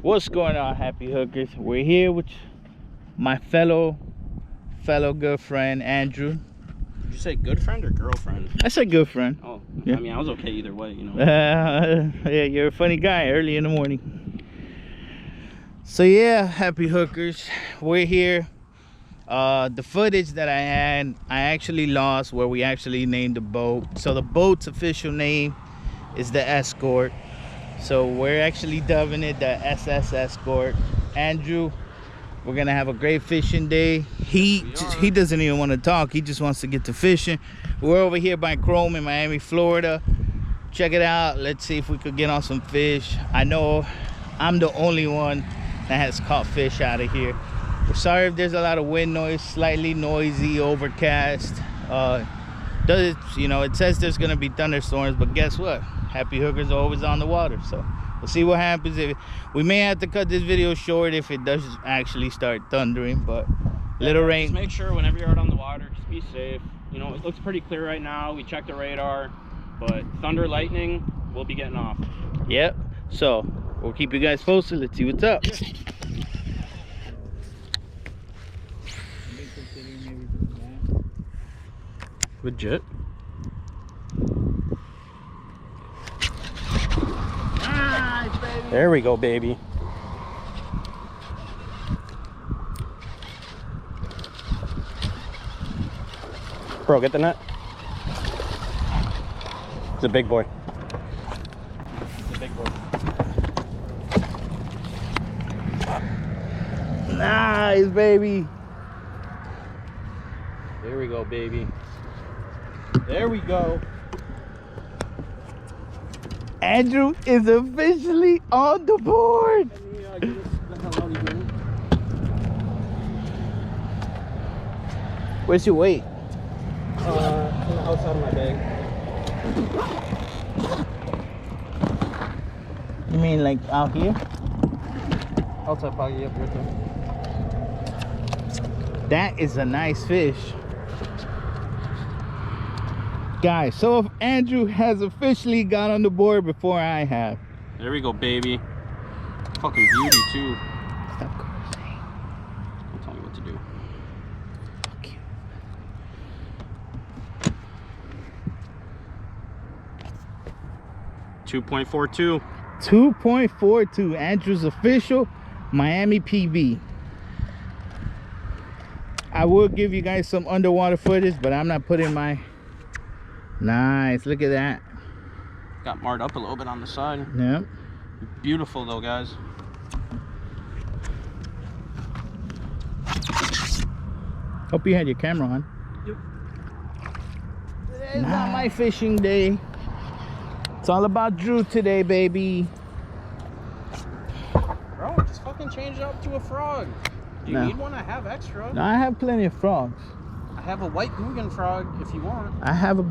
What's going on, happy hookers? We're here with my fellow good friend Andrew. Did you say good friend or girlfriend? I said good friend. Oh, yeah. I mean, I was okay either way, you know. Yeah, you're a funny guy early in the morning. So yeah, happy hookers, we're here. The footage that I had, I actually lost where we actually named the boat. So the boat's official name is the Escort. So we're actually dubbing it the SS Escort. Andrew, we're gonna have a great fishing day. He doesn't even want to talk. He just wants to get to fishing. We're over here by Chrome in Miami, Florida. Check it out. Let's see if we could get on some fish. I know I'm the only one that has caught fish out of here. We're sorry if there's a lot of wind noise, slightly noisy, overcast. It says there's gonna be thunderstorms, but guess what? Happy hookers are always on the water, so we'll see what happens. We may have to cut this video short if it does actually start thundering, but little rain. Just make sure whenever you're out on the water, just be safe. You know, it looks pretty clear right now. We checked the radar, but thunder, lightning, we'll be getting off. Yep. So we'll keep you guys posted. Let's see what's up. Legit. Nice, baby. There we go, baby. Bro, get the net. It's a big boy. It's a big boy. Nice, baby. There we go, baby. There we go. Andrew is officially on the board. Where's your weight? On the outside of my bag. You mean like out here? Outside pocket, yep, right there. That is a nice fish. Guys, so Andrew has officially got on the board before I have. There we go, baby. Fucking beauty, too. Stop cursing. Don't tell me what to do. Fuck you. 2.42. 2.42. Andrew's official Miami PB. I will give you guys some underwater footage, but I'm not putting my... Nice, look at that. Got marred up a little bit on the side. Yep. Beautiful though, guys. Hope you had your camera on. Yep. Today's not my fishing day. It's all about Drew today, baby. Bro, just fucking change it up to a frog. Do you need one? I have extra. No, I have plenty of frogs. I have a white Guggen frog if you want. I have a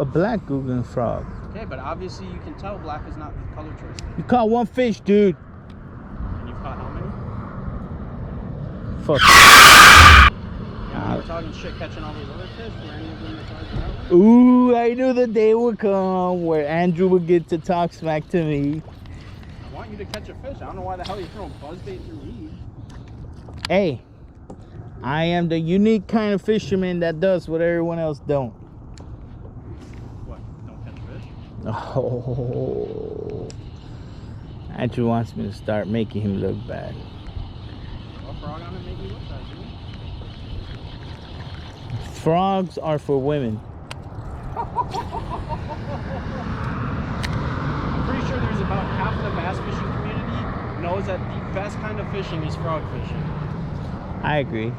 black Guggen frog. Okay, but obviously you can tell black is not the color choice. You caught one fish, dude. And you've caught how many? Fuck. Yeah, we're talking shit catching all these other fish. Were any of them the size of that one? Ooh, I knew the day would come where Andrew would get to talk smack to me. I want you to catch a fish. I don't know why the hell you're throwing buzzbait through weed. Hey, I am the unique kind of fisherman that does what everyone else don't. What? Don't catch fish? Oh, Andrew wants me to start making him look bad. What frog on it make you look bad, dude? Frogs are for women. I'm pretty sure there's about half of the bass fishing community knows that the best kind of fishing is frog fishing. I agree,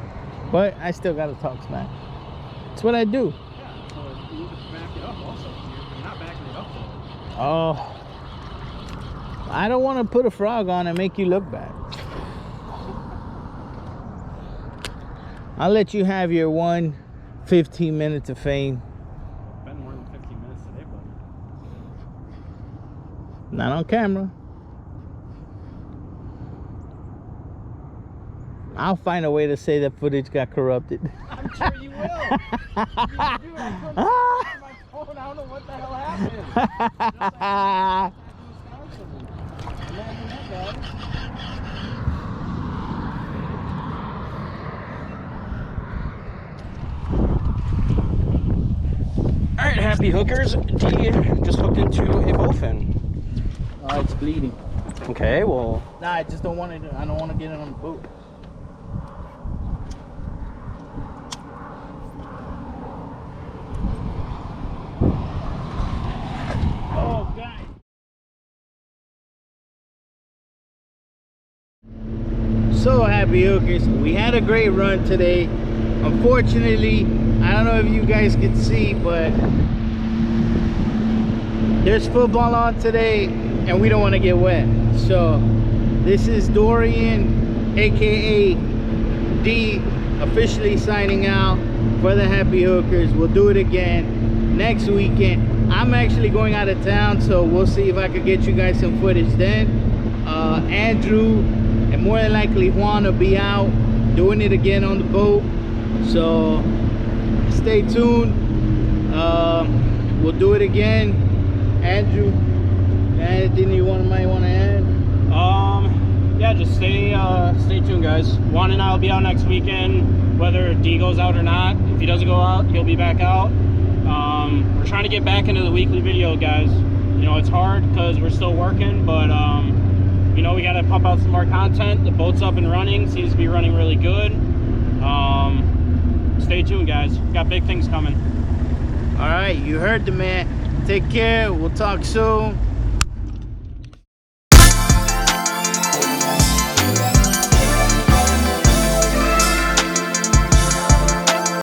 but I still gotta talk smack. It's what I do. Yeah, so you need to back it up also. You're not backing it up though. Oh, I don't want to put a frog on and make you look bad. I'll let you have your 15 minutes of fame. Been more than 15 minutes today, buddy. Not on camera. I'll find a way to say that footage got corrupted. I'm sure you will. I couldn't my phone. I don't know what the hell happened. happy hookers. D just hooked into a bowfin. It's bleeding. Okay, well. Nah, I just don't want it. I don't want to get it on the boat. Oh, God. So happy hookers. We had a great run today. Unfortunately, I don't know if you guys can see, but there's football on today and we don't want to get wet. So this is Dorian, aka D, officially signing out for the happy hookers. We'll do it again next weekend. I'm actually going out of town, so we'll see if I could get you guys some footage then. Andrew and more than likely Juan will be out doing it again on the boat, so stay tuned. We'll do it again. Andrew, anything you might want to add? Yeah, just stay tuned, guys. Juan and I will be out next weekend, whether D goes out or not. If he doesn't go out, he'll be back out. We're trying to get back into the weekly video, guys. You know, it's hard because we're still working, but you know, we got to pump out some more content. The boat's up and running, seems to be running really good. Stay tuned, guys. Got big things coming. All right, you heard the man. Take care. We'll talk soon.